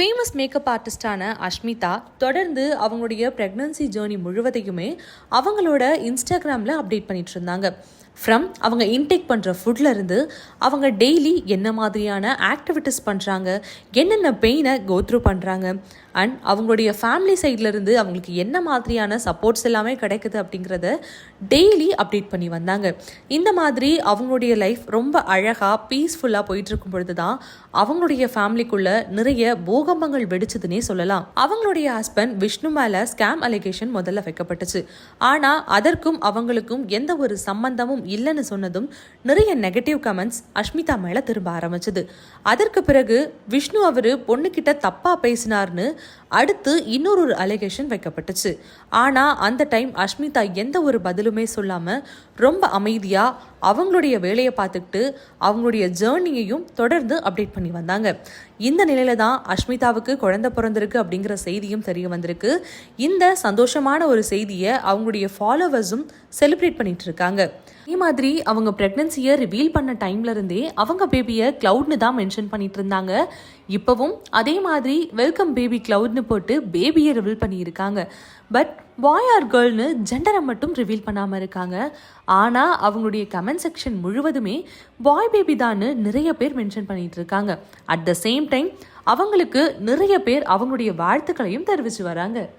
Famous makeup ஆர்டிஸ்டான Ashmita தொடர்ந்து அவங்களுடைய pregnancy journey முழுவதையுமே அவங்களோட இன்ஸ்டாகிராமில் அப்டேட் பண்ணிட்டு இருந்தாங்க. அவங்க இன்டேக் பண்ணுற ஃபுட்லேருந்து அவங்க டெய்லி என்ன மாதிரியான ஆக்டிவிட்டீஸ் பண்ணுறாங்க, என்னென்ன பெயினை கோத்ரூ பண்ணுறாங்க, அண்ட் அவங்களுடைய ஃபேமிலி சைட்லேருந்து அவங்களுக்கு என்ன மாதிரியான சப்போர்ட்ஸ் எல்லாமே கிடைக்குது அப்படிங்கிறத டெய்லி அப்டேட் பண்ணி வந்தாங்க. இந்த மாதிரி அவங்களுடைய லைஃப் ரொம்ப அழகாக பீஸ்ஃபுல்லாக போயிட்டுருக்கும் பொழுது தான் அவங்களுடைய ஃபேமிலிக்குள்ளே நிறைய பூகம்பங்கள் வெடிச்சதுன்னே சொல்லலாம். அவங்களுடைய ஹஸ்பண்ட் விஷ்ணு மேலே ஸ்கேம் அலிகேஷன் முதல்ல வைக்கப்பட்டுச்சு. ஆனால் அதற்கும் அவங்களுக்கும் எந்த ஒரு சம்பந்தமும் இல்லைன்னு சொன்னதும் நிறைய நெகட்டிவ் கமெண்ட்ஸ் அஷ்மிதா மேல திரும்ப ஆரம்பிச்சது. அதற்கு பிறகு விஷ்ணு அவரு பொண்ணுகிட்ட தப்பா பேசினார்னு அடுத்து இன்னொரு அலிகேஷன் வைக்கப்பட்டுச்சு. ஆனா அந்த டைம் அஷ்மிதா எந்த ஒரு பதிலுமே சொல்லாம ரொம்ப அமைதியா அவங்களுடைய வேலையை பார்த்துக்கிட்டு அவங்களுடைய ஜேர்னியையும் தொடர்ந்து அப்டேட் பண்ணி வந்தாங்க. இந்த நிலையில தான் அஷ்மிதாவுக்கு குழந்தை பிறந்திருக்கு அப்படிங்கிற செய்தியும் தெரிய வந்திருக்கு. இந்த சந்தோஷமான ஒரு செய்தியை அவங்களுடைய ஃபாலோவர்ஸும் செலிப்ரேட் பண்ணிட்டு இருக்காங்க. அதே மாதிரி அவங்க பிரெக்னன்சியை ரிவீல் பண்ண டைம்ல இருந்தே அவங்க பேபியை கிளவுட்னு தான் மென்ஷன் பண்ணிட்டு இருந்தாங்க. இப்பவும் அதே மாதிரி வெல்கம் பேபி கிளவுட்னு போட்டு பேபியை ரிவீல் பண்ணியிருக்காங்க. பட் பாய் ஆர் கேர்ள்னு ஜெண்டரை மட்டும் ரிவீல் பண்ணாமல் இருக்காங்க. ஆனால் அவங்களுடைய கமெண்ட் செக்ஷன் முழுவதுமே பாய் பேபி தான்னு நிறைய பேர் மென்ஷன் பண்ணிட்டு இருக்காங்க. அட் த சேம் டைம் அவங்களுக்கு நிறைய பேர் அவங்களுடைய வாழ்த்துக்களையும் தெரிவித்து வராங்க.